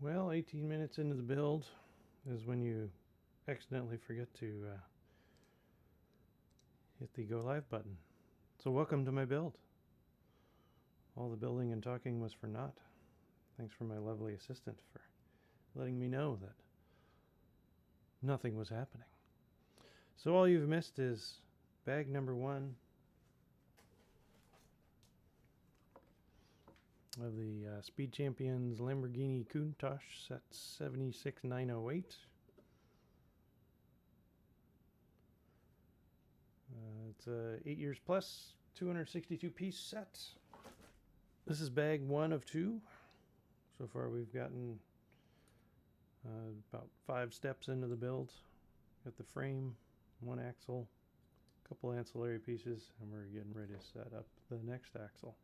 Well, 18 minutes into the build is when you accidentally forget to hit the go live button. So welcome to my build. All the building and talking was for naught. Thanks for my lovely assistant for letting me know that nothing was happening. So all you've missed is bag number 1 of the Speed Champions Lamborghini Countach set 76908. It's a 8 years plus 262 piece set. This is bag 1 of 2. So far we've gotten about 5 steps into the build. Got the frame, 1 axle, a couple ancillary pieces, and we're getting ready to set up the next axle.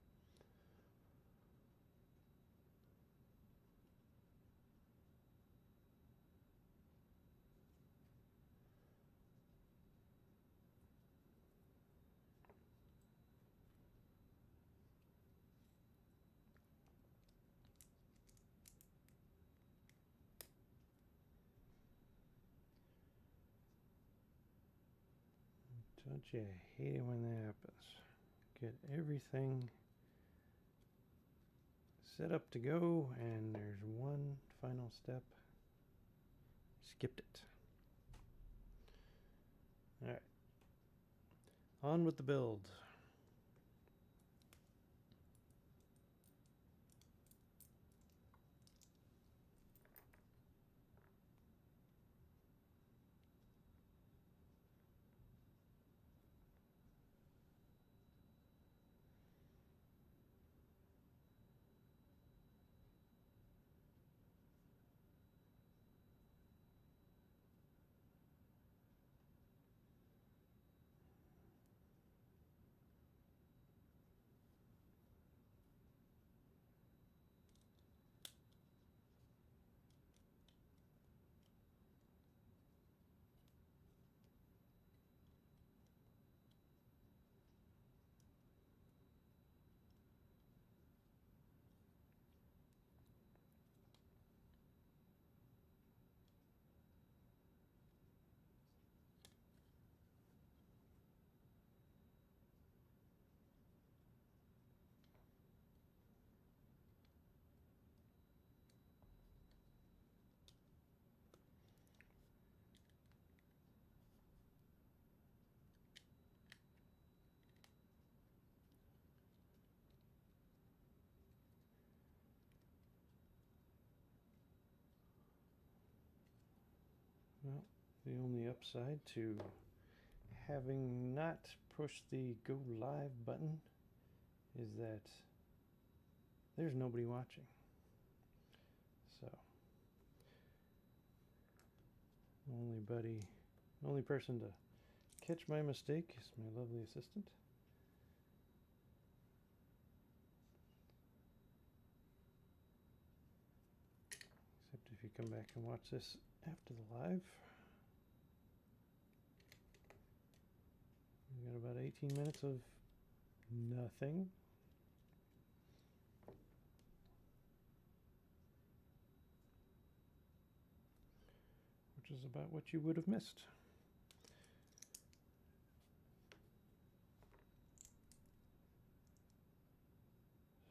Don't you hate it when that happens? Get everything set up to go, and there's one final step. Skipped it. Alright. On with the build. Well, the only upside to having not pushed the go live button is that there's nobody watching. So, only person to catch my mistake is my lovely assistant. Except if you come back and watch this after the live. We got about 18 minutes of nothing. Which is about what you would have missed.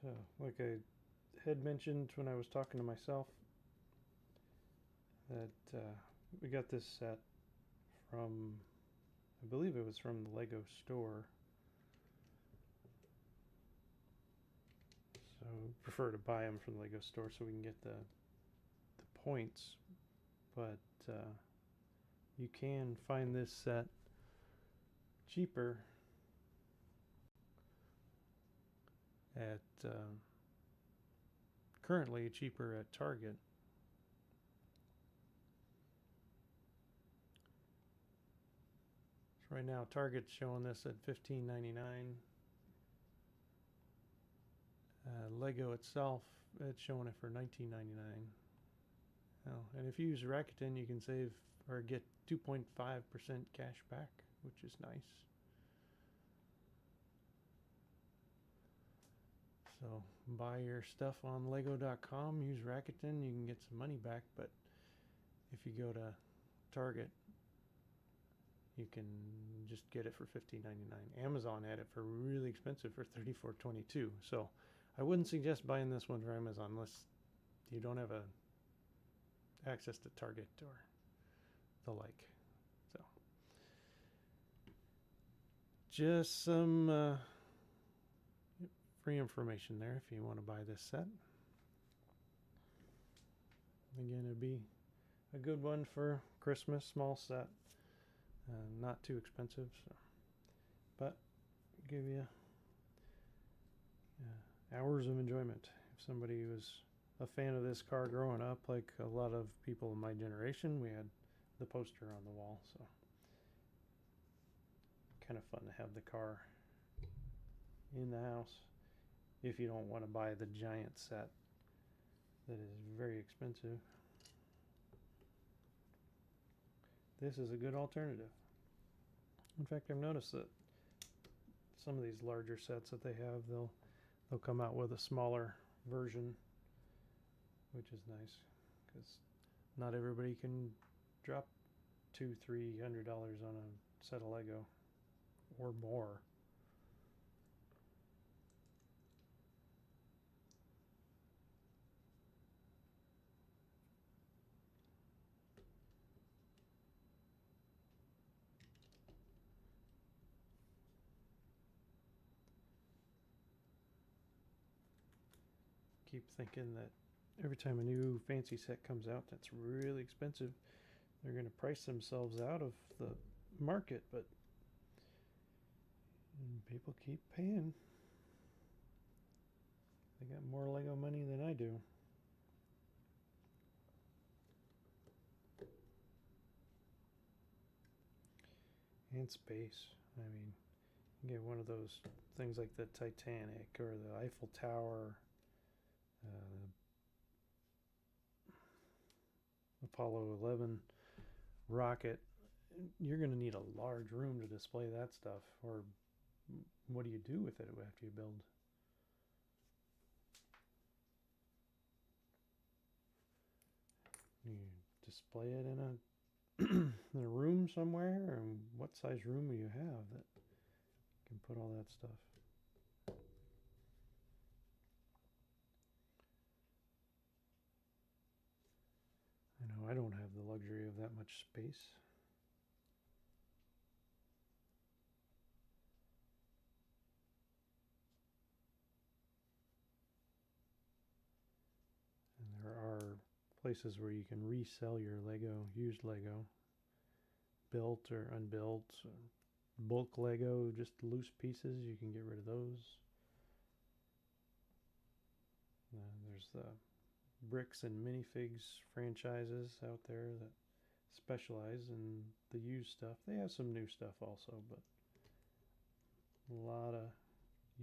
So, like I had mentioned when I was talking to myself, that we got this set from, I believe it was from the Lego store. So prefer to buy them from the Lego store so we can get the points. But you can find this set cheaper at currently cheaper at Target. So right now Target's showing this at $15.99. Lego itself, it's showing it for $19.99. Oh, and if you use Rakuten, you can save or get 2.5% cash back, which is nice. So buy your stuff on Lego.com, use Rakuten, you can get some money back. But if you go to Target, you can just get it for $15.99. Amazon had it for really expensive for $34.22. So I wouldn't suggest buying this one for Amazon unless you don't have access to Target or the like. So just some free information there if you want to buy this set. Again, it'd be a good one for Christmas, small set, not too expensive, so. But give you hours of enjoyment. If somebody was a fan of this car growing up, like a lot of people in my generation, we had the poster on the wall, so kind of fun to have the car in the house if you don't want to buy the giant set that is very expensive. This is a good alternative. In fact, I've noticed that some of these larger sets that they have, they'll come out with a smaller version, which is nice because not everybody can drop $200-300 on a set of Lego or more. Keep thinking that every time a new fancy set comes out that's really expensive, they're going to price themselves out of the market, but people keep paying. They got more Lego money than I do. And space. I mean, you get one of those things like the Titanic or the Eiffel Tower, Apollo 11 rocket. You're going to need a large room to display that stuff. Or what do you do with it after you build? You display it in a in a room somewhere, and what size room do you have that can put all that stuff? I know I don't have the luxury of that much space. And there are places where you can resell your Lego, used Lego, built or unbuilt, or bulk Lego, just loose pieces. You can get rid of those. There's the bricks and minifigs franchises out there that specialize in the used stuff. They have some new stuff also, but a lot of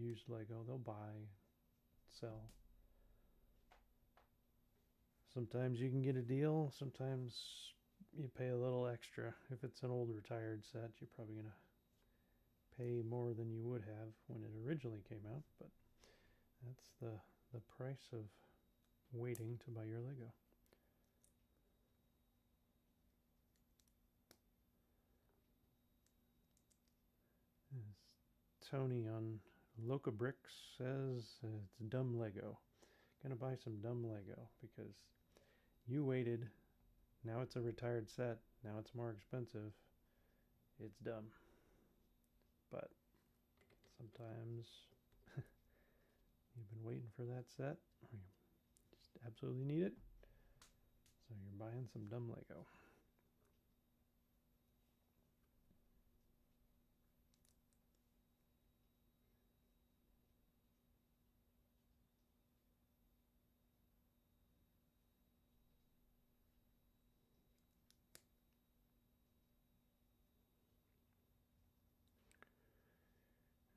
used Lego. They'll buy, sell. Sometimes you can get a deal. Sometimes you pay a little extra. If it's an old retired set, you're probably going to pay more than you would have when it originally came out, but that's the price of waiting to buy your Lego. Tony on Loca Bricks says it's dumb Lego. Gonna buy some dumb Lego because you waited. Now it's a retired set. Now it's more expensive. It's dumb. But sometimes you've been waiting for that set, or you just absolutely need it. So you're buying some dumb Lego.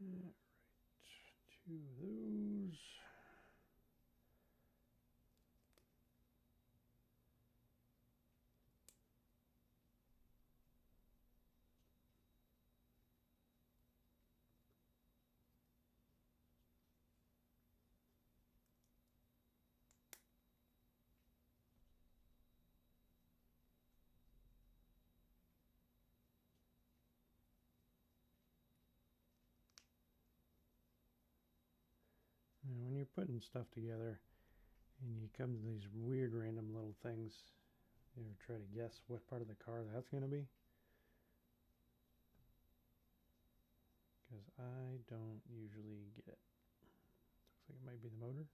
Alright, 2 of those. you're putting stuff together and you come to these weird random little things, you ever try to guess what part of the car that's going to be? Because I don't usually get it. Looks like it might be the motor.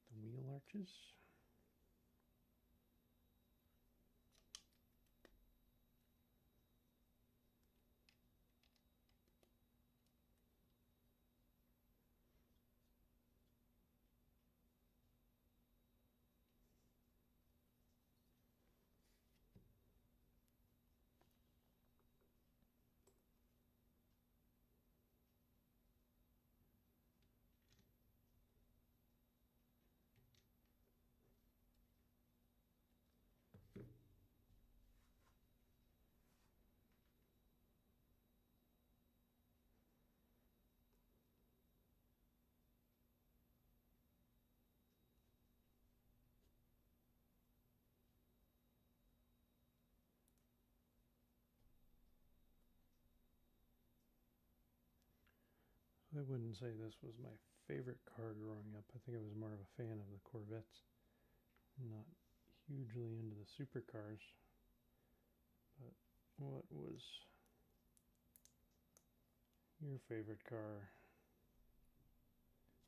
The wheel arches. I wouldn't say this was my favorite car growing up. I think I was more of a fan of the Corvettes. Not hugely into the supercars. But what was your favorite car?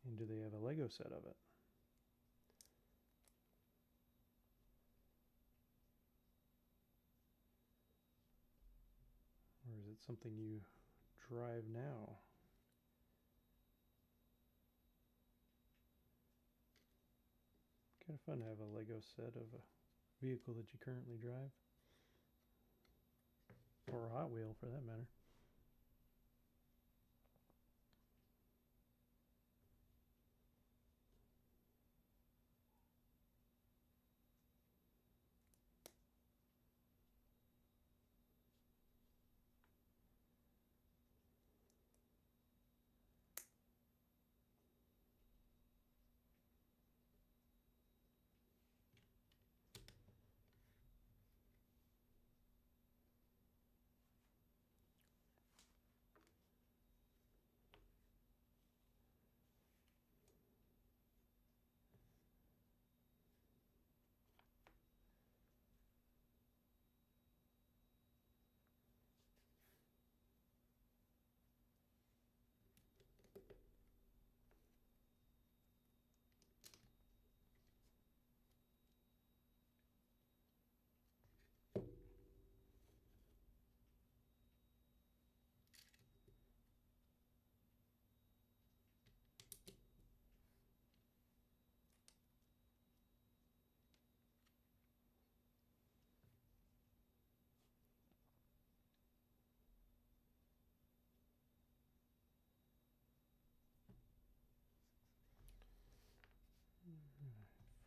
And do they have a Lego set of it? Or is it something you drive now? Kind of fun to have a Lego set of a vehicle that you currently drive. Or a Hot Wheel for that matter.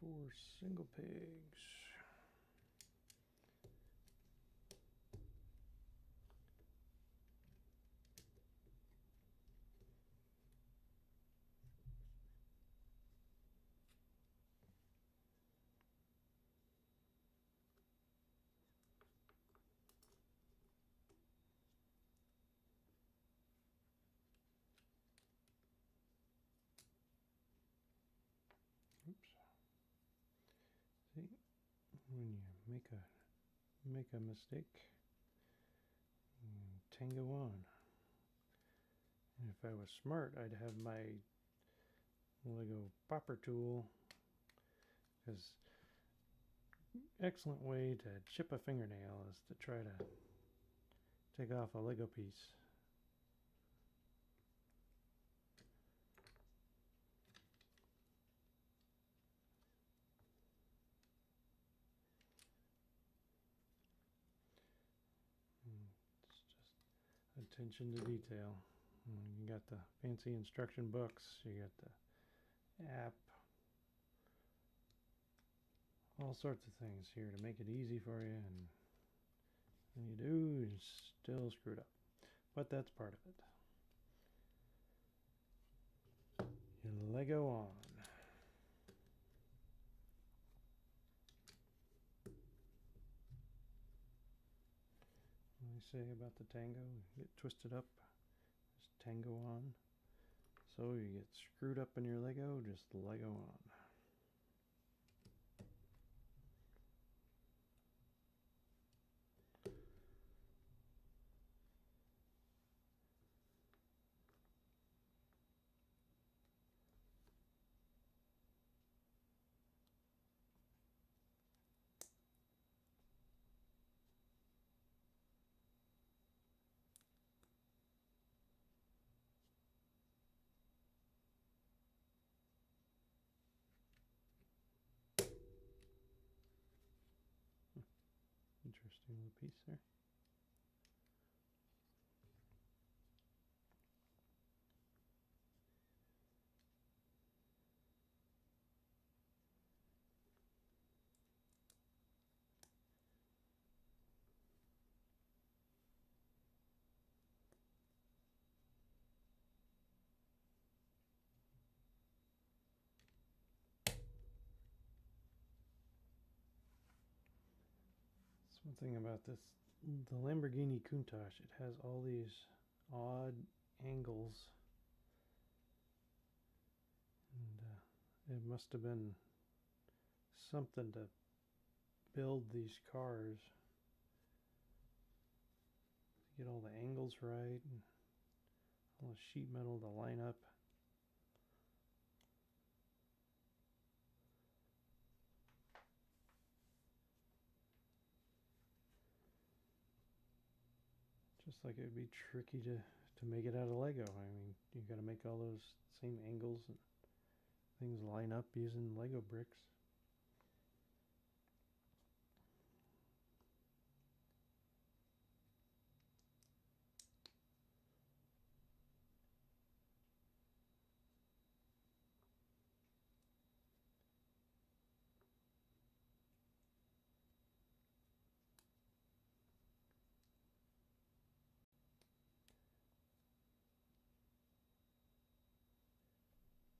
Four single pegs. Oops. See, when you make a mistake, tango on. And if I was smart, I'd have my Lego popper tool, because excellent way to chip a fingernail is to try to take off a Lego piece. Attention to detail. You got the fancy instruction books, you got the app, all sorts of things here to make it easy for you, and when you do, you're still screwed up. But that's part of it. You Lego on. What do I say about the tango? You get twisted up, just tango on. So you get screwed up in your Lego, just Lego on. Interesting little piece there. That's one thing about this, the Lamborghini Countach, it has all these odd angles, and it must have been something to build these cars to get all the angles right and all the sheet metal to line up. Just like it would be tricky to make it out of Lego. I mean, you got to make all those same angles and things line up using Lego bricks.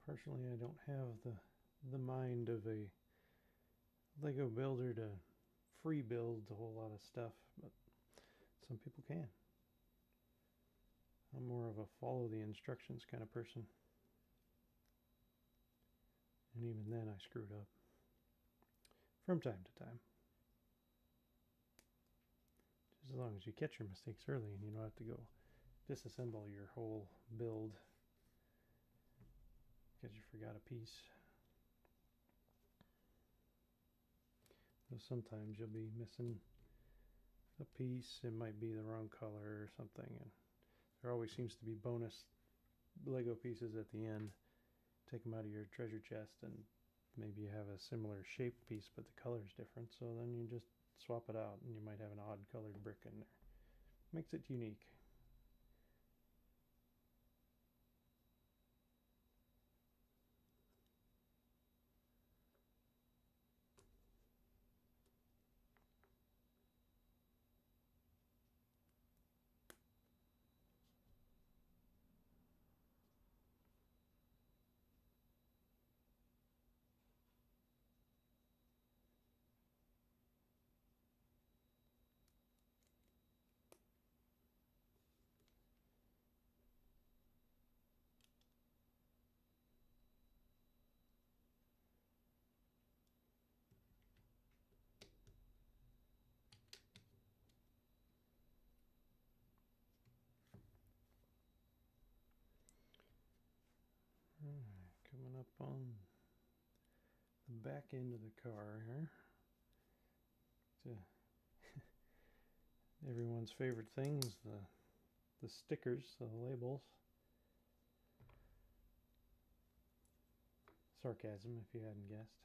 Personally, I don't have the mind of a Lego builder to free build a whole lot of stuff, but some people can. I'm more of a follow the instructions kind of person. And even then I screwed up from time to time. Just as long as you catch your mistakes early and you don't have to go disassemble your whole build because you forgot a piece. So sometimes you'll be missing a piece, it might be the wrong color or something, and there always seems to be bonus Lego pieces at the end. Take them out of your treasure chest and maybe you have a similar shaped piece but the color is different, so then you just swap it out and you might have an odd colored brick in there. Makes it unique. Coming up on the back end of the car here. Everyone's favorite thing is the stickers, the labels. Sarcasm, if you hadn't guessed.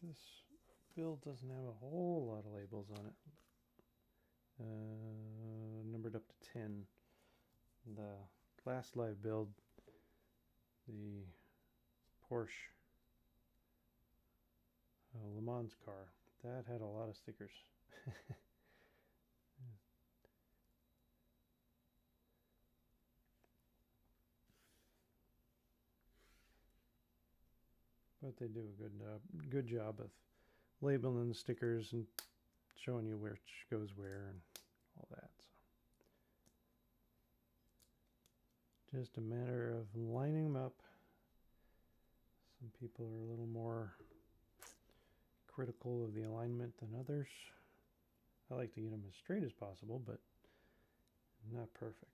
This build doesn't have a whole lot of labels on it. Numbered up to 10. The last live build, the Porsche Le Mans car, that had a lot of stickers. But they do a good job of labeling the stickers and showing you which goes where and all that. So just a matter of lining them up. Some people are a little more critical of the alignment than others. I like to get them as straight as possible, but not perfect.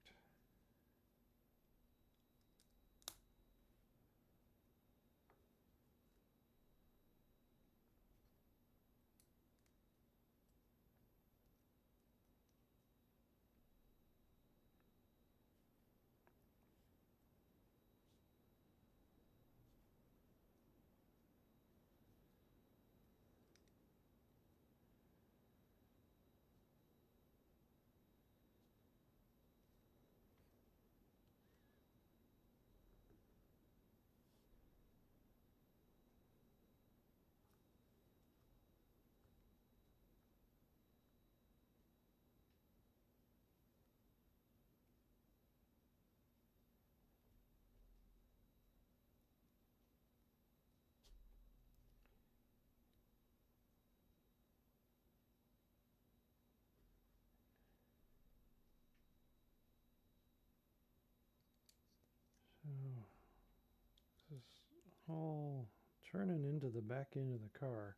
So this is all turning into the back end of the car.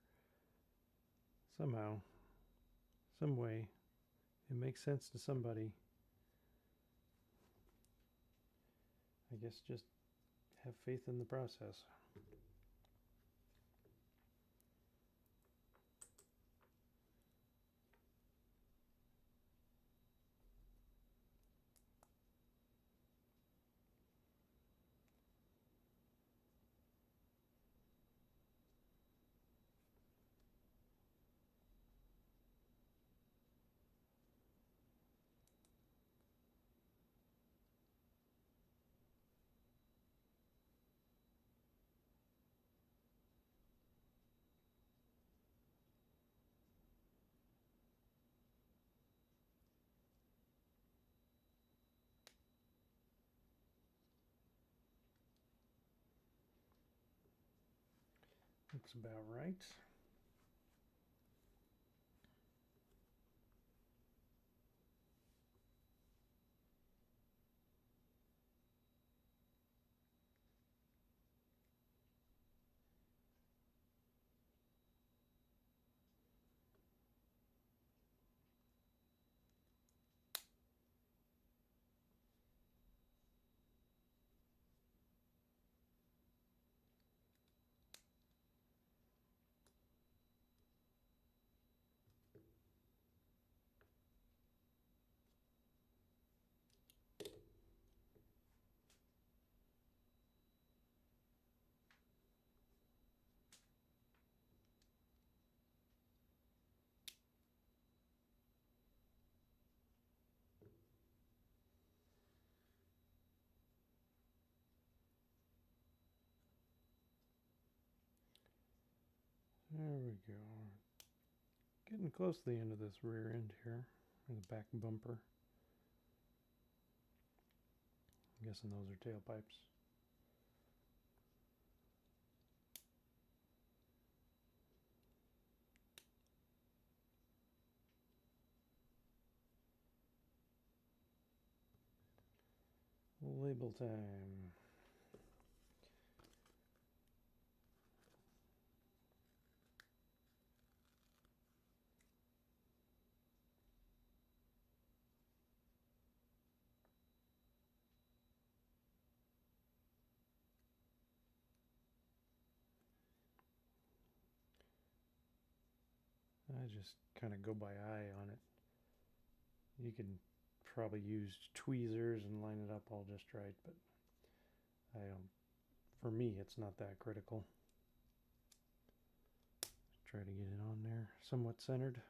Somehow, some way, it makes sense to somebody. I guess just have faith in the process. Looks about right. There we go. Getting close to the end of this rear end here, or the back bumper. I'm guessing those are tailpipes. Label time. I just kind of go by eye on it. You can probably use tweezers and line it up all just right, but I don't. For me, it's not that critical. Try to get it on there, somewhat centered.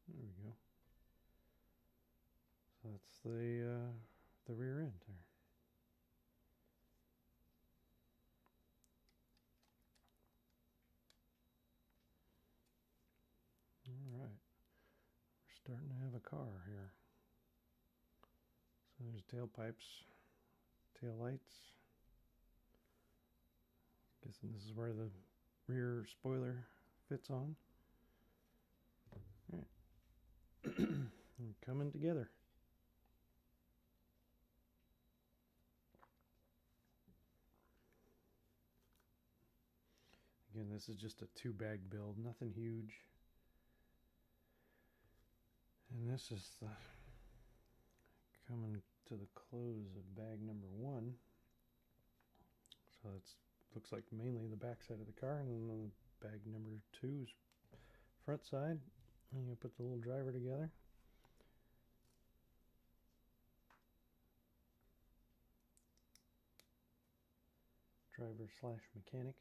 There we go. So that's the rear end there. All right, we're starting to have a car here. So there's tailpipes, tail lights. Guessing this is where the rear spoiler fits on. All right, coming together. Again, this is just a 2-bag build, nothing huge. And this is the coming to the close of bag number 1. So it looks like mainly the back side of the car, and then bag number 2 is front side. And you put the little driver together. Driver slash mechanic.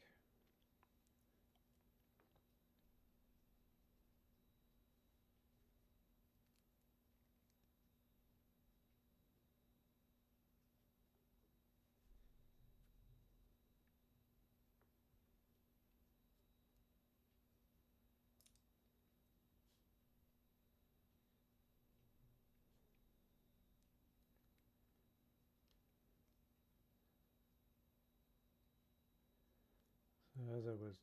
As I was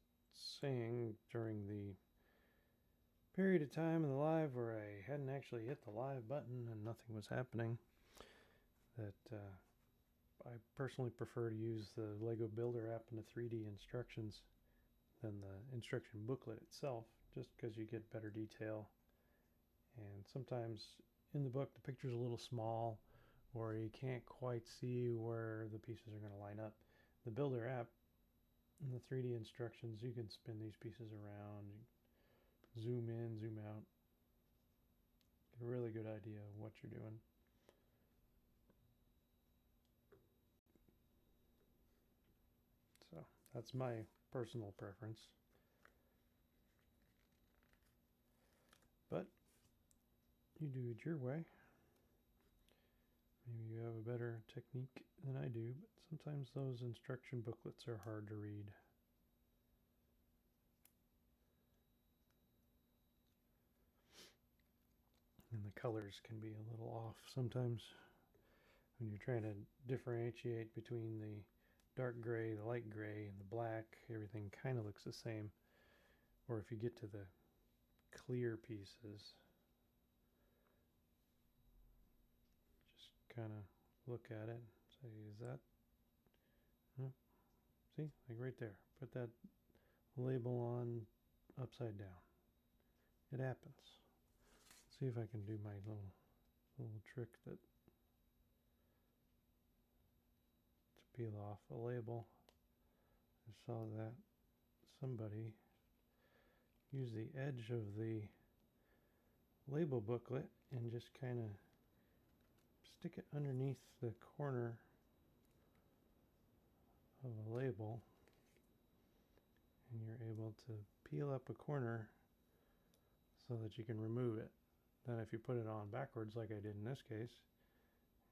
saying, during the period of time in the live where I hadn't actually hit the live button and nothing was happening, that I personally prefer to use the Lego Builder app and the 3D instructions than the instruction booklet itself, just because you get better detail. And sometimes in the book the picture's a little small, or you can't quite see where the pieces are going to line up. The Builder app in the 3D instructions, you can spin these pieces around, zoom in, zoom out, get a really good idea of what you're doing. So that's my personal preference. But you do it your way. Maybe you have a better technique than I do, but sometimes those instruction booklets are hard to read. And the colors can be a little off sometimes when you're trying to differentiate between the dark gray, the light gray, and the black. Everything kind of looks the same. Or if you get to the clear pieces, just kind of look at it and say, is that, see, like right there, put that label on upside down. It happens. Let's see if I can do my little trick that to peel off a label. I saw that somebody use the edge of the label booklet and just kind of stick it underneath the corner of a label, and you're able to peel up a corner so that you can remove it. Then if you put it on backwards like I did in this case,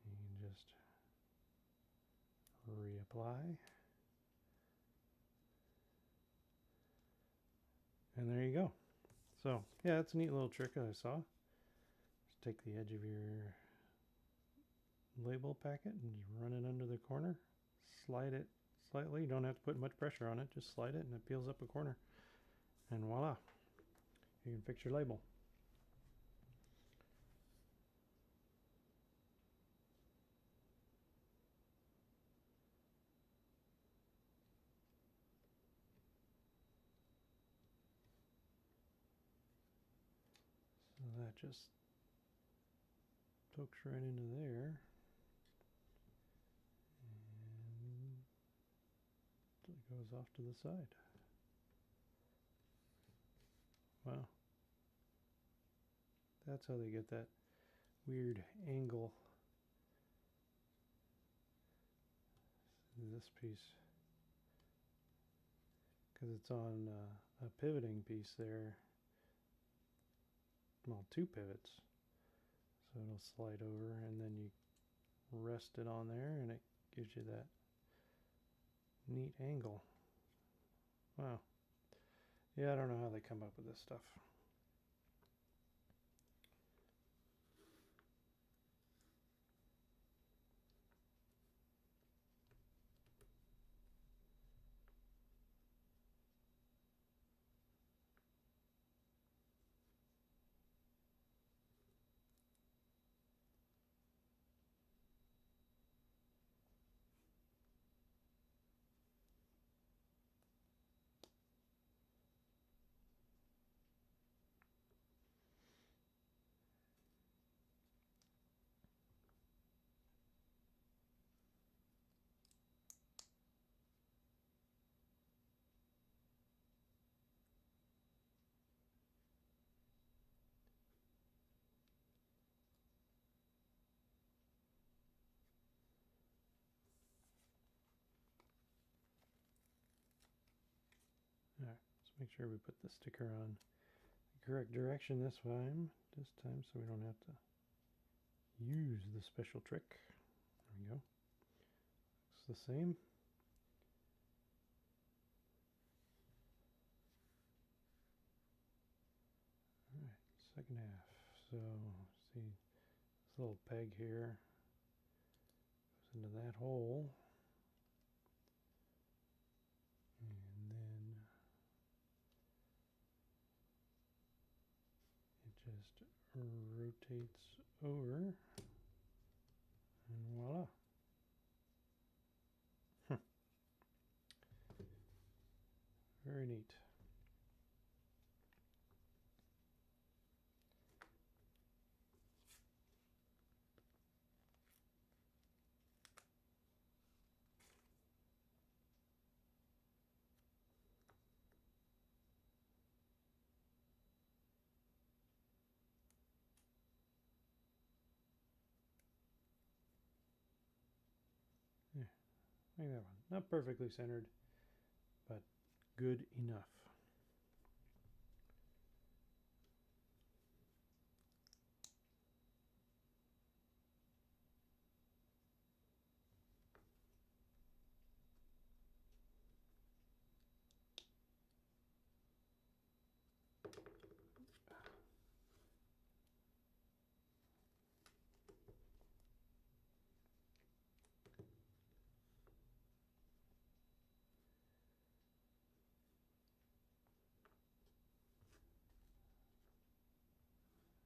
you can just reapply. And there you go. So yeah, it's a neat little trick that I saw. Just take the edge of your label packet and just run it under the corner. Slide it slightly. You don't have to put much pressure on it. Just slide it and it peels up a corner. And voila, you can fix your label. So that just pokes right into there. And it goes off to the side. Wow. That's how they get that weird angle. This piece because it's on a pivoting piece there. Well, two pivots. So it'll slide over and then you rest it on there and it gives you that neat angle. Wow. Yeah, I don't know how they come up with this stuff. Alright, let's make sure we put the sticker on the correct direction this time, so we don't have to use the special trick. There we go. Looks the same. Alright, second half. So, see, this little peg here goes into that hole. And then it just rotates over, and voila. Very neat. Yeah, like that one. Not perfectly centered, but good enough.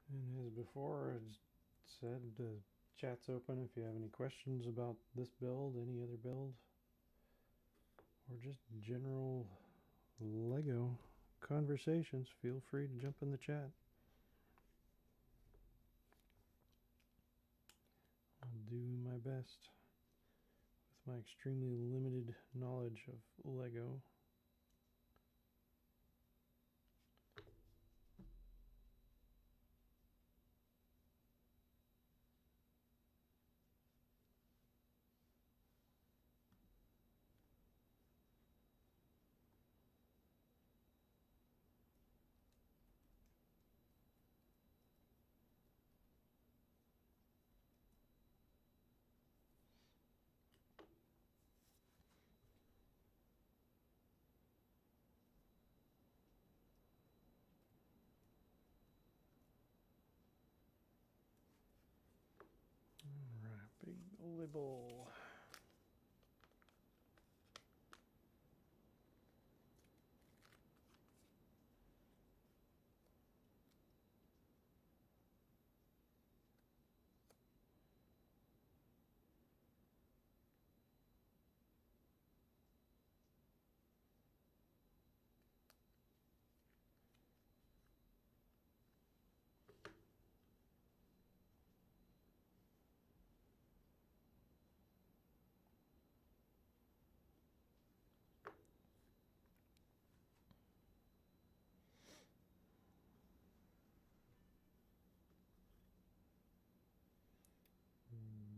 And as before, I said, the chat's open if you have any questions about this build, any other build, or just general Lego conversations. Feel free to jump in the chat. I'll do my best with my extremely limited knowledge of Lego. Alright, big libel.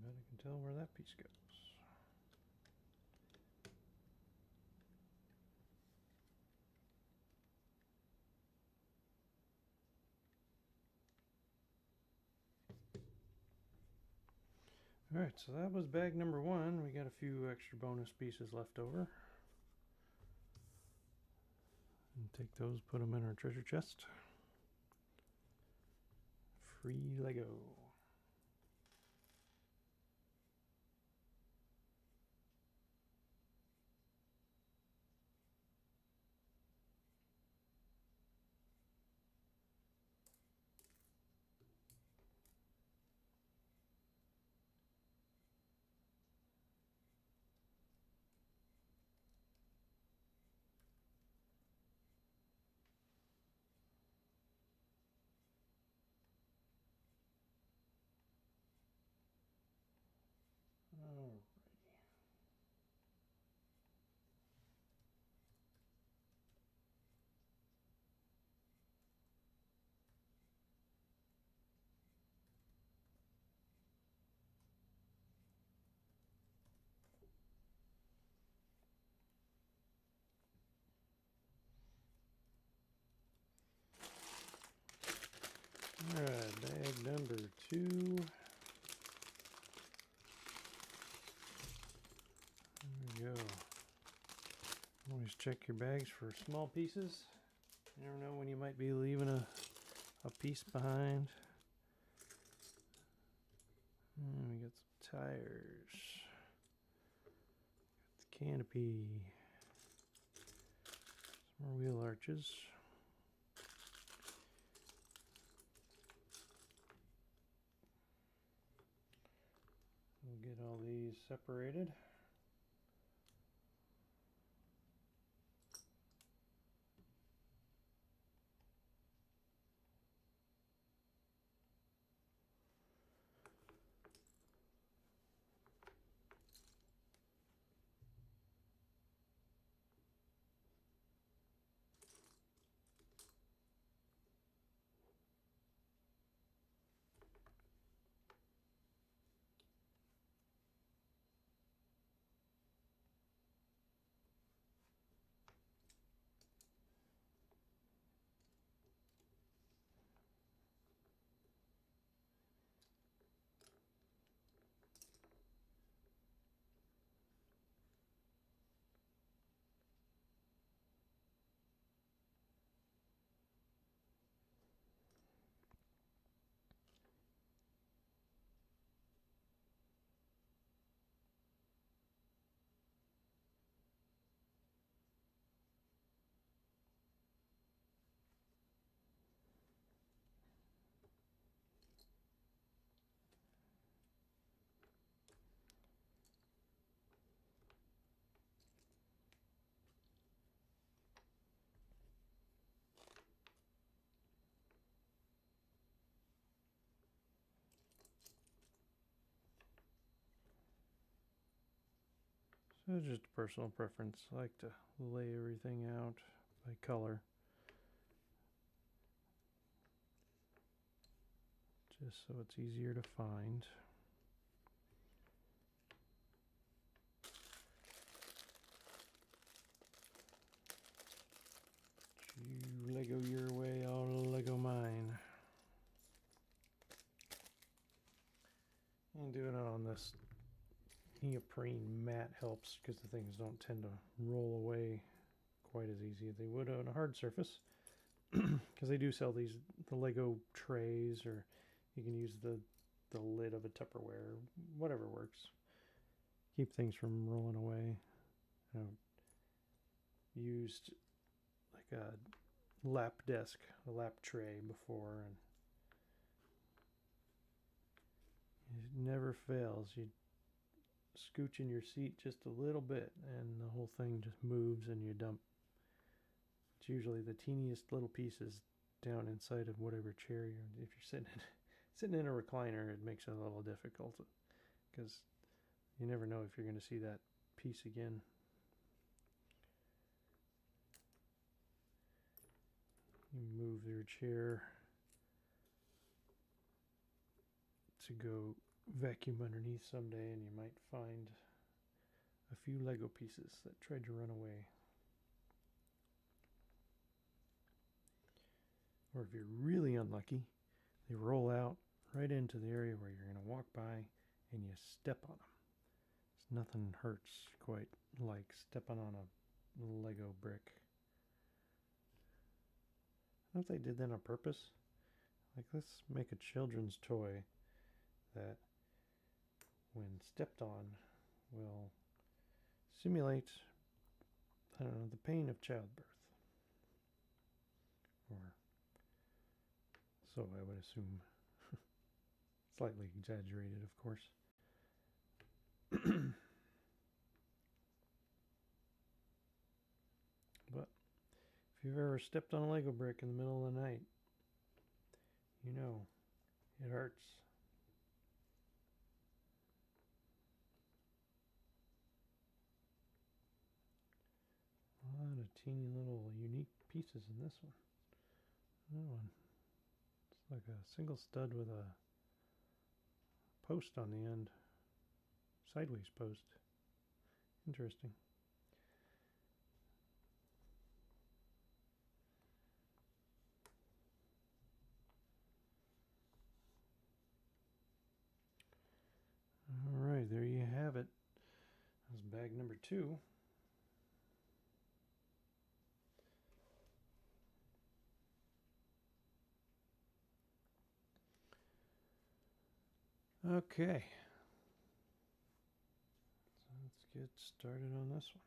Bet I can tell where that piece goes. Alright, so that was bag number 1. We got a few extra bonus pieces left over. And take those, put them in our treasure chest. Free Lego. Alrighty. Alright, bag number 2. There we go. Always check your bags for small pieces. You never know when you might be leaving a piece behind. And we got some tires. Got the canopy. Some more wheel arches. We'll get all these separated. So it's just a personal preference. I like to lay everything out by color. Just so it's easier to find. You Lego your way, I'll Lego mine. And doing it on this neoprene mat helps because the things don't tend to roll away quite as easy as they would on a hard surface. Because they do sell the Lego trays, or you can use the lid of a Tupperware, whatever works. Keep things from rolling away. I've used like a lap desk, a lap tray before, and it never fails. You scooch in your seat just a little bit and the whole thing just moves and you dump. It's usually the teeniest little pieces down inside of whatever chair if you're sitting in a recliner, it makes it a little difficult because you never know if you're going to see that piece again. You move your chair to go vacuum underneath someday and you might find a few Lego pieces that tried to run away. Or if you're really unlucky, they roll out right into the area where you're going to walk by and you step on them. Nothing hurts quite like stepping on a Lego brick. I don't know if they did that on purpose. Like, let's make a children's toy that, when stepped on, will simulate, I don't know, the pain of childbirth. Or so I would assume. Slightly exaggerated, of course. But if you've ever stepped on a Lego brick in the middle of the night, you know it hurts. A lot of teeny little unique pieces in this one. Another one. It's like a single stud with a post on the end. Sideways post. Interesting. Alright, there you have it. That's bag number 2. Okay. So let's get started on this one.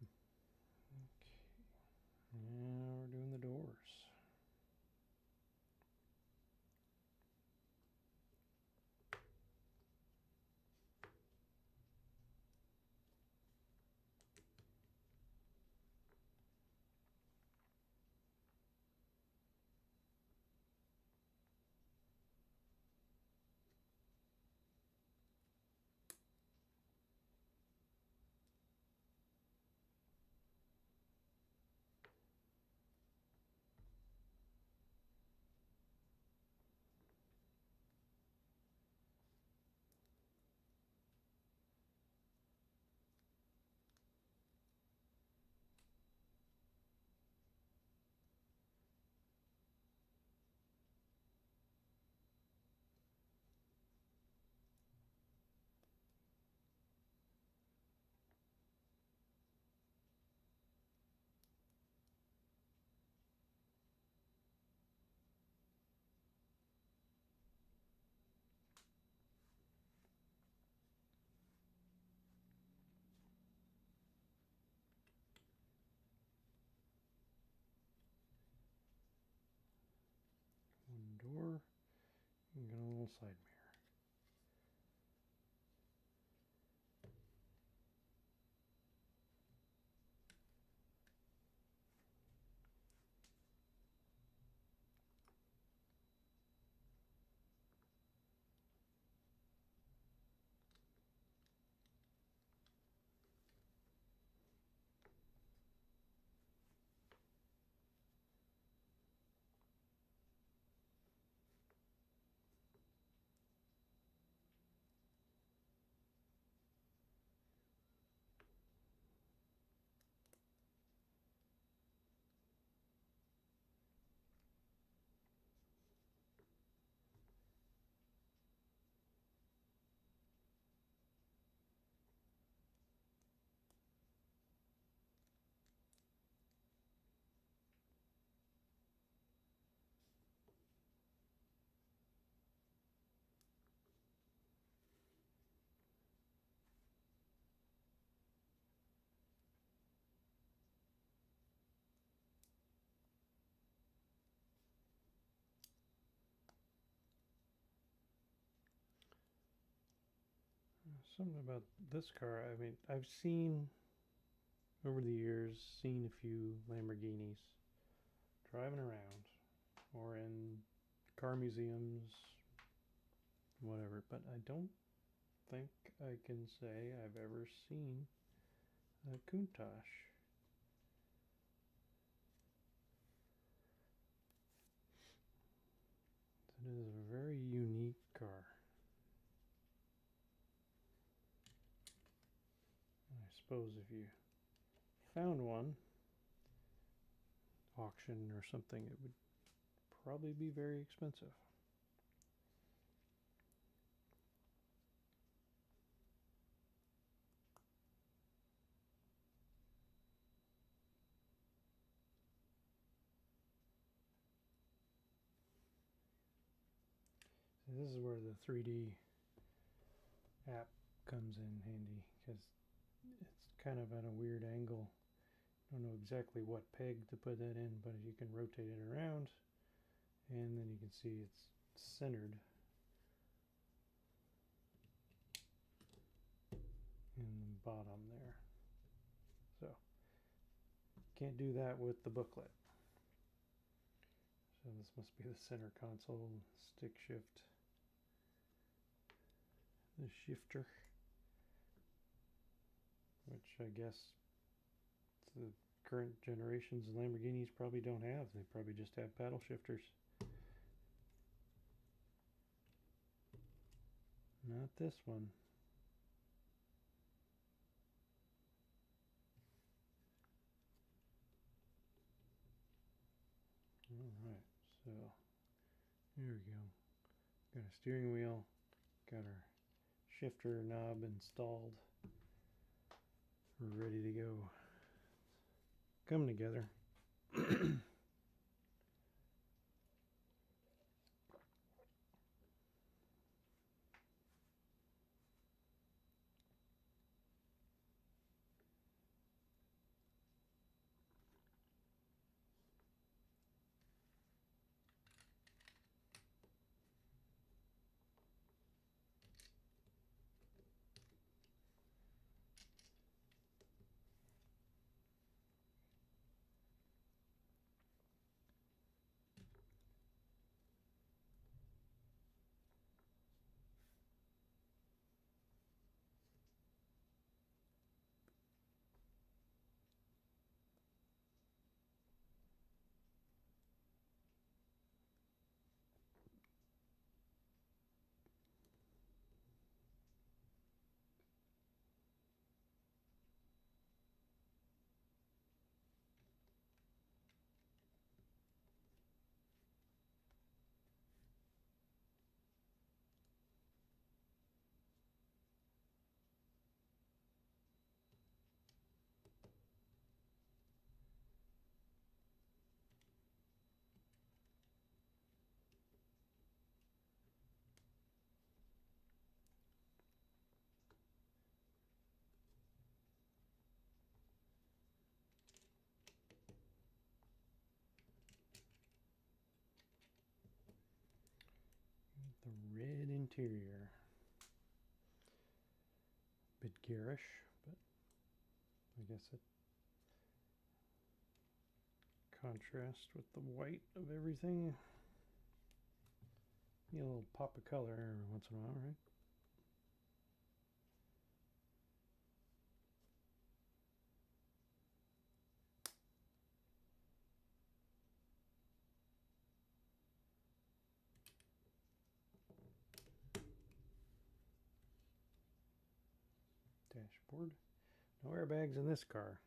Okay. Now we're doing the doors. One door, and got a little side mirror. Something about this car, I mean, I've seen over the years, seen a few Lamborghinis driving around or in car museums, whatever, but I don't think I can say I've ever seen a Countach. It is a very unique car. I suppose if you found one, auction or something, it would probably be very expensive. So this is where the 3D app comes in handy, because it's kind of at a weird angle. I don't know exactly what peg to put that in, but you can rotate it around and then you can see it's centered in the bottom there. So can't do that with the booklet. So this must be the center console, stick shift, the shifter, which I guess the current generations of Lamborghinis probably don't have. They probably just have paddle shifters. Not this one. Alright, so here we go. Got a steering wheel, got our shifter knob installed. We're ready to go. Come together. The red interior. Bit garish, but I guess it contrasts with the white of everything. Need a little pop of color every once in a while, right? Dashboard. No airbags in this car.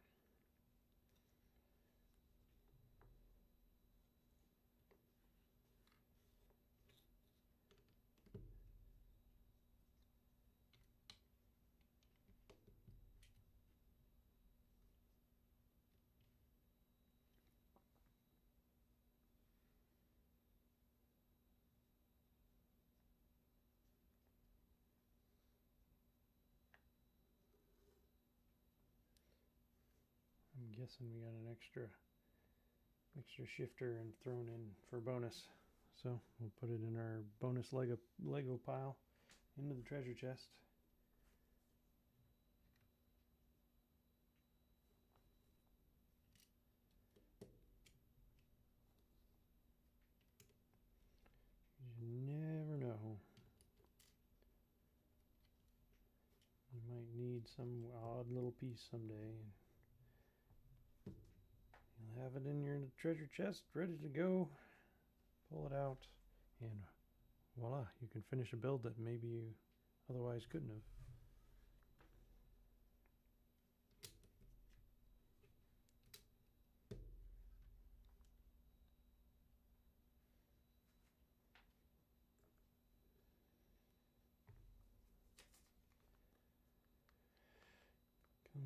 I'm guessing we got an extra shifter and thrown in for bonus. So we'll put it in our bonus Lego pile into the treasure chest. You never know. need some odd little piece someday. And you'll have it in your treasure chest, ready to go. Pull it out, and voila, you can finish a build that maybe you otherwise couldn't have.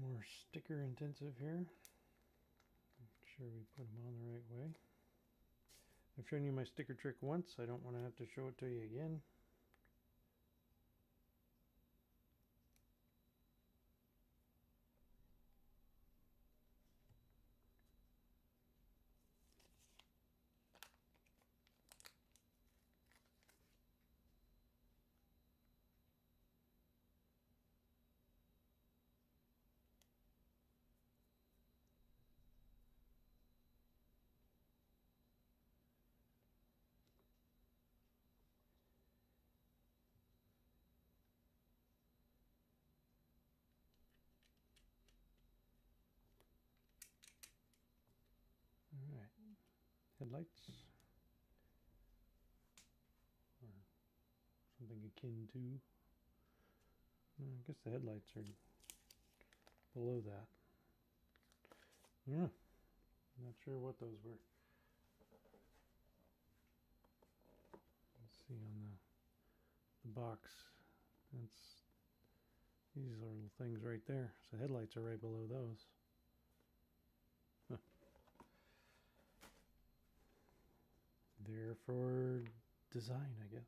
More sticker intensive here. Make sure we put them on the right way. I've shown you my sticker trick once. I don't want to have to show it to you again. Alright, headlights, or something akin to. I guess the headlights are below that. Yeah, not sure what those were. Let's see on the box. That's these little things right there. So headlights are right below those. Huh. They're for design, I guess.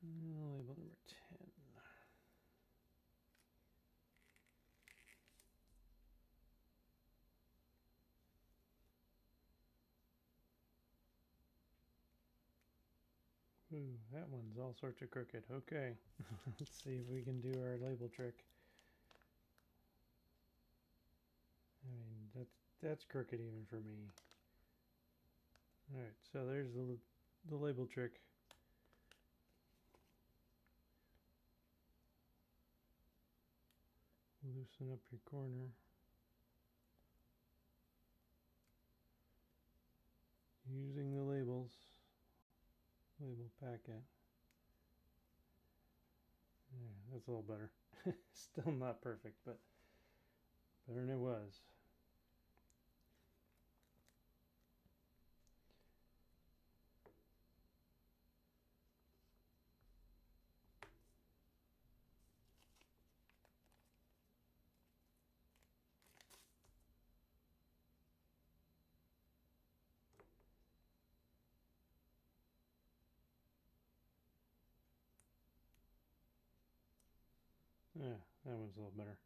Label number 10. Ooh, that one's all sorts of crooked. Okay, let's see if we can do our label trick. I mean, that's crooked even for me. Alright, so there's the label trick. Loosen up your corner. Using the label packet. Yeah, that's a little better. Still not perfect, but better than it was. Yeah, that one's a little better.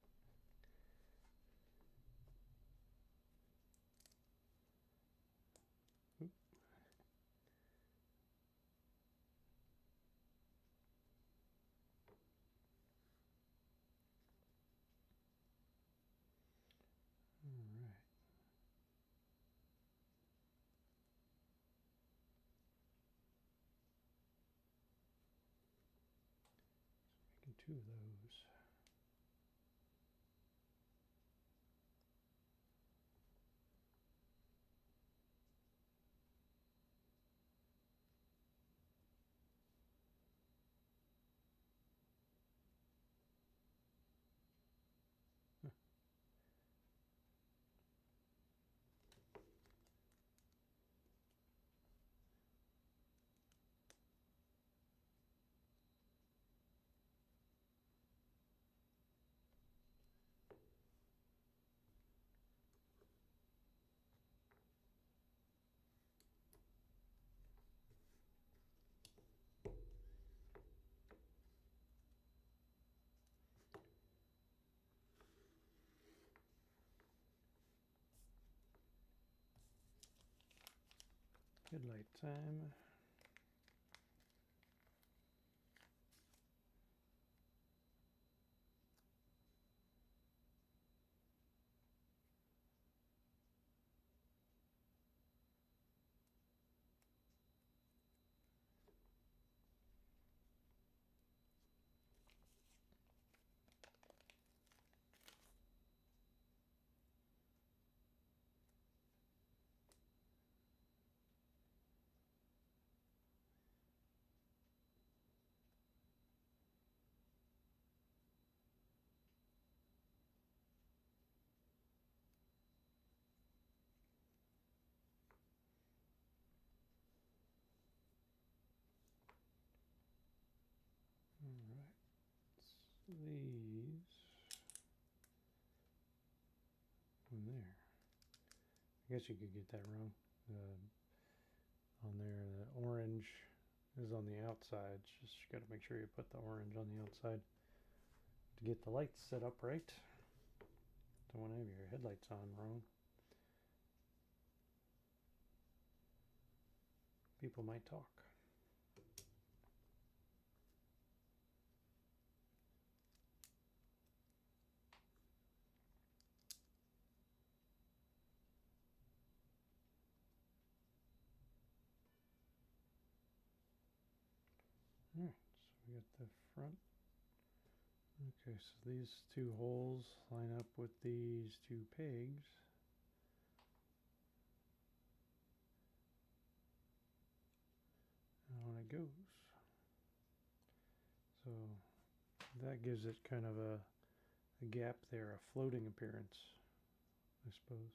Oop. All right. Making two of those. Headlight time. Alright, these on there. I guess you could get that wrong. On there, the orange is on the outside. Just got to make sure you put the orange on the outside to get the lights set up right. Don't want to have your headlights on wrong. People might talk. Alright, so we got the front. Okay, so these two holes line up with these two pegs. And on it goes. So that gives it kind of a gap there, a floating appearance, I suppose.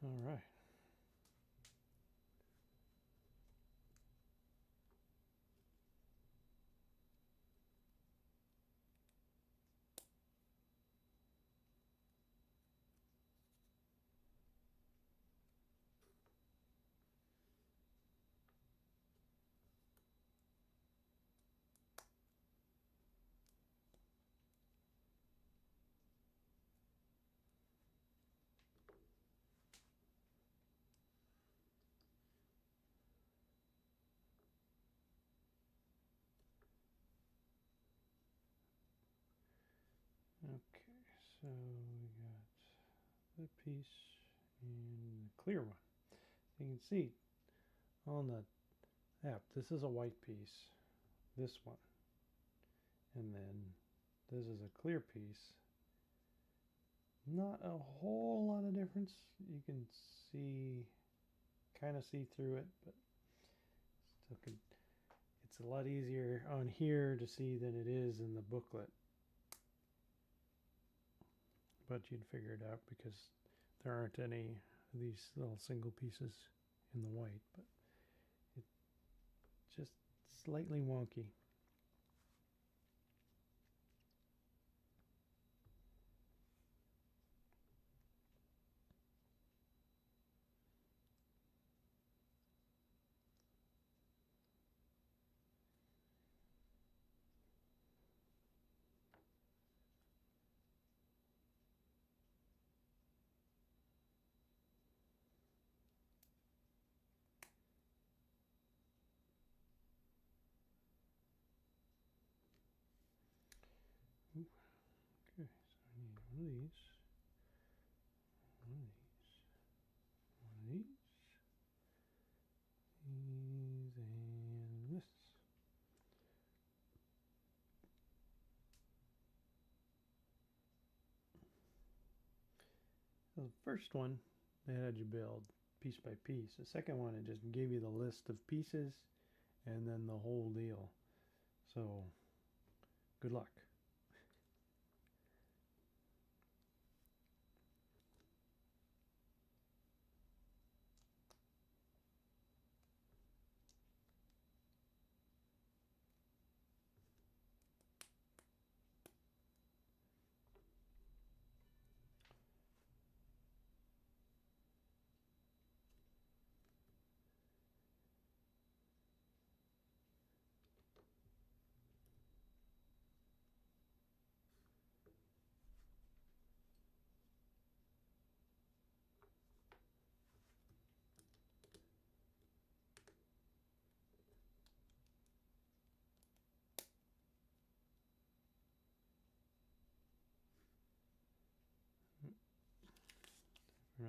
All right. Okay, so we got the piece and the clear one. You can see on the app, this is a white piece, this one, and then this is a clear piece. Not a whole lot of difference. You can see, kind of see through it, but still could. It's a lot easier on here to see than it is in the booklet. But you'd figure it out because there aren't any of these little single pieces in the white, but it's just slightly wonky. Ooh, okay, so I need one of these, one of these, one of these, and this. So the first one, they had you build piece by piece. The second one, it just gave you the list of pieces and then the whole deal. So, good luck.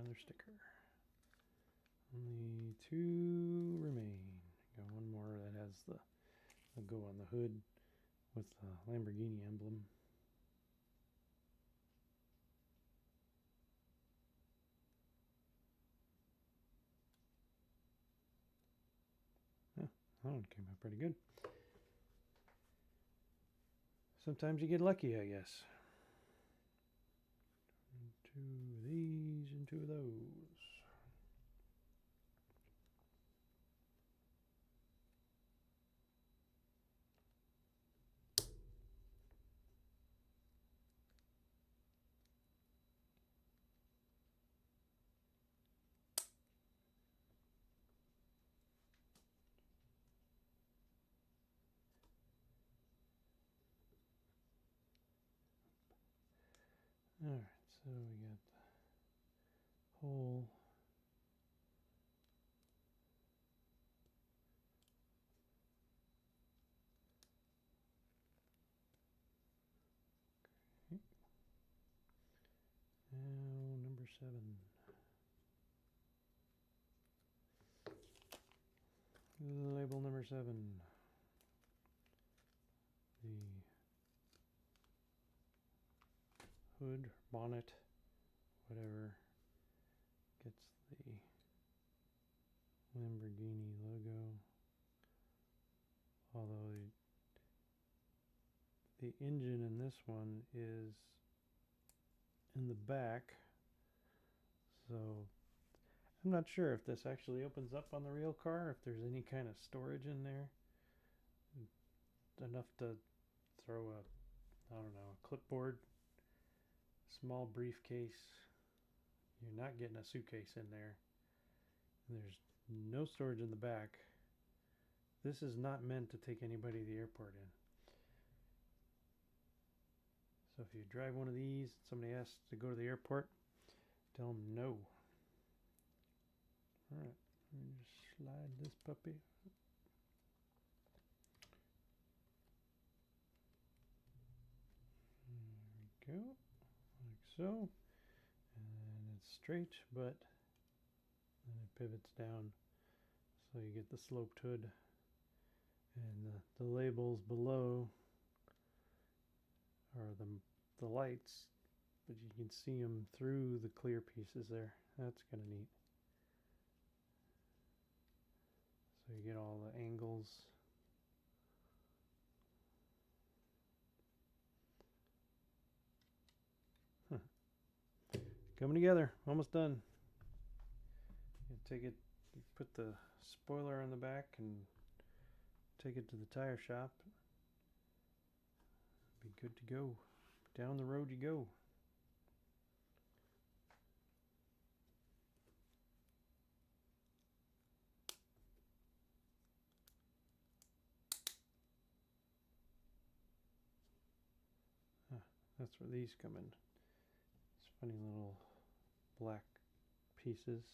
another sticker. Only 2 remain. Got one more that has the logo on the hood with the Lamborghini emblem. Yeah, that one came out pretty good. Sometimes you get lucky, I guess. 2 of these and 2 of those. Alright, so we got the whole now number 7. Label number 7. The hood, bonnet, whatever, gets the Lamborghini logo. Although the engine in this one is in the back, so I'm not sure if this actually opens up on the real car, if there's any kind of storage in there. Enough to throw a, I don't know, a clipboard, small briefcase. You're not getting a suitcase in there. There's no storage in the back. This is not meant to take anybody to the airport in. So if you drive one of these, somebody asks to go to the airport, tell them no. Alright, let me just slide this puppy. There we go, like so. And it's straight, but then it pivots down, so you get the sloped hood. And the labels below are the lights, but you can see them through the clear pieces there. That's kind of neat. So you get all the angles. Coming together, almost done. You take it, you put the spoiler on the back and take it to the tire shop. Be good to go. Down the road you go. That's where these come in. It's funny little black pieces.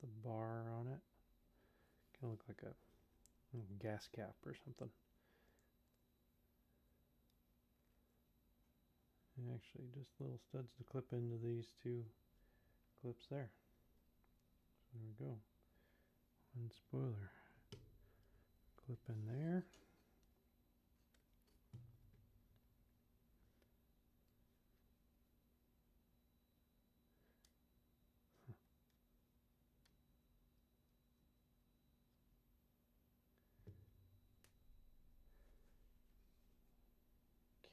The bar on it. Kind of look like a gas cap or something. And actually just little studs to clip into these 2 clips there. So there we go. One spoiler. Clip in there.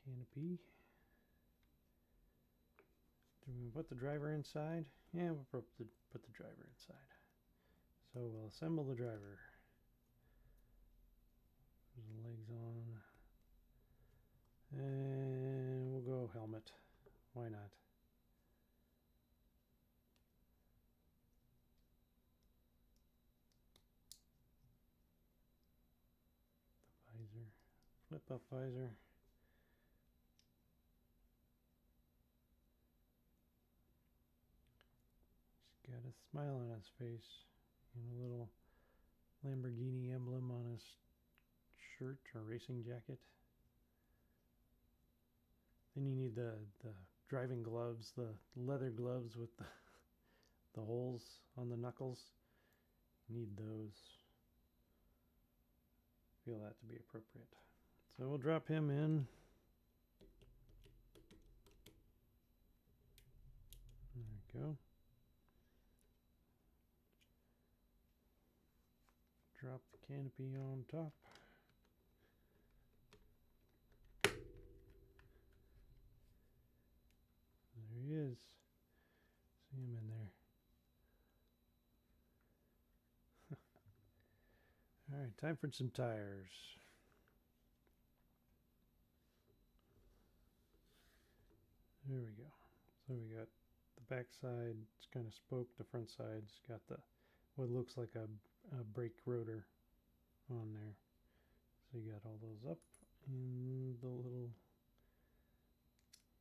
Canopy. Do we put the driver inside? Yeah, we'll put the driver inside. So we'll assemble the driver. There's the legs on. And we'll go helmet. Why not? The visor. Flip up visor. Got a smile on his face and a little Lamborghini emblem on his shirt or racing jacket. Then you need the driving gloves, the leather gloves with the holes on the knuckles. Need those. Feel that to be appropriate. So we'll drop him in. There we go. Drop the canopy on top. There he is. See him in there. All right, time for some tires. There we go. So we got the back side, it's kind of spoked. The front side's got the what looks like a brake rotor on there. So you got all those up, and the little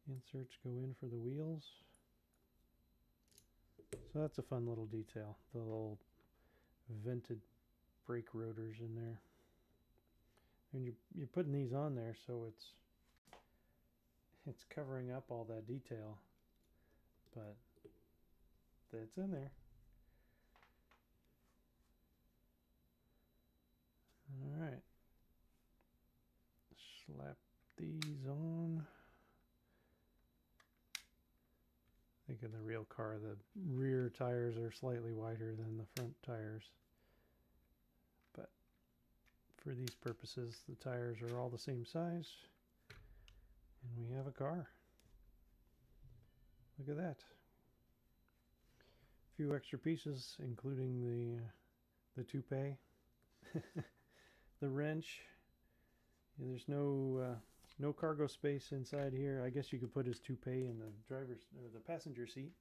inserts go in for the wheels. So that's a fun little detail. The little vented brake rotors in there. And you're putting these on there so it's covering up all that detail, but it's in there. All right, slap these on. I think in the real car, the rear tires are slightly wider than the front tires, but for these purposes, the tires are all the same size, and we have a car. Look at that. A few extra pieces, including the toupee, the wrench. There's no cargo space inside here. I guess you could put his toupee in the driver's or the passenger seat,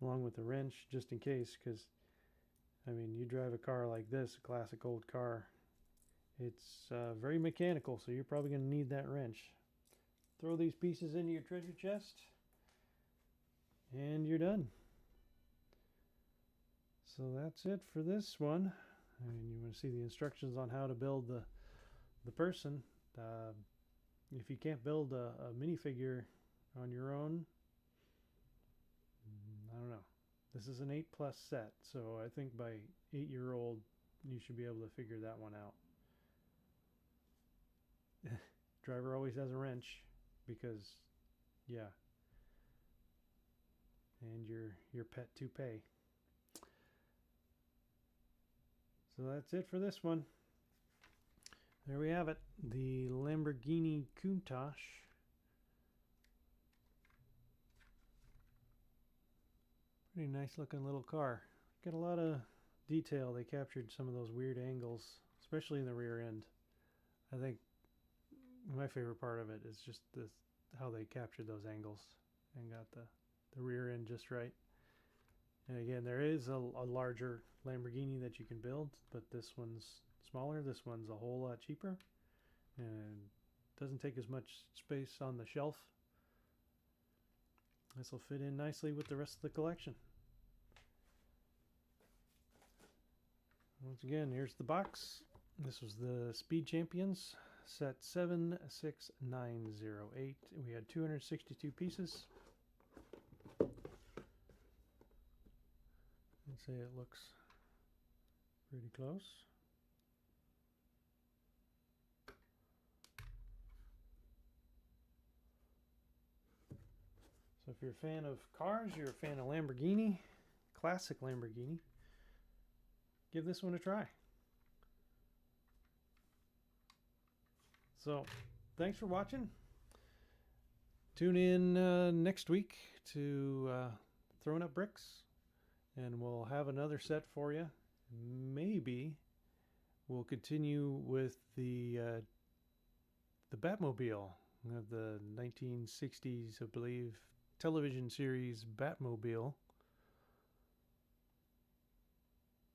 along with the wrench, just in case. Because, I mean, you drive a car like this, a classic old car. It's very mechanical, so you're probably going to need that wrench. Throw these pieces into your treasure chest, and you're done. So that's it for this one. I mean, you want to see the instructions on how to build the person. If you can't build a minifigure on your own, I don't know. This is an 8+ set, so I think by 8-year-old you should be able to figure that one out. Driver always has a wrench because, yeah. And your pet toupee. So that's it for this one. There we have it, the Lamborghini Countach. Pretty nice looking little car. Got a lot of detail. They captured some of those weird angles, especially in the rear end. I think my favorite part of it is just how they captured those angles and got the rear end just right. And again, there is a larger Lamborghini that you can build, but this one's smaller. This one's a whole lot cheaper and doesn't take as much space on the shelf. This will fit in nicely with the rest of the collection. Once again, here's the box. This was the Speed Champions set 76908. We had 262 pieces. I'd say it looks pretty close. So if you're a fan of cars, you're a fan of Lamborghini, classic Lamborghini, give this one a try. So thanks for watching. Tune in next week to Throwing Up Bricks, and we'll have another set for you. Maybe we'll continue with the Batmobile of the 1960s, I believe, television series Batmobile,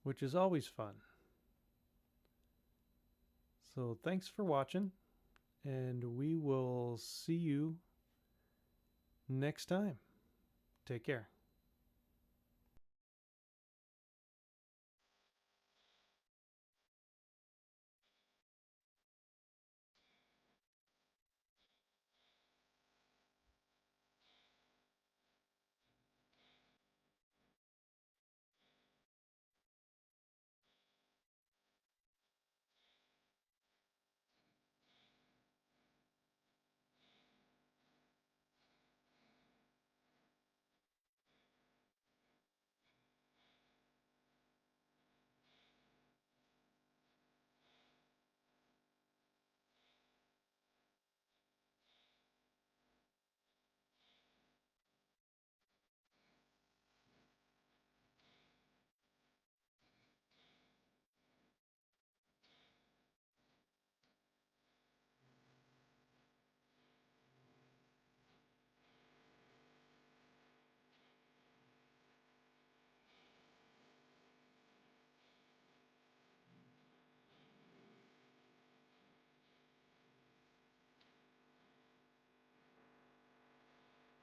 which is always fun. So thanks for watching, and we will see you next time. Take care.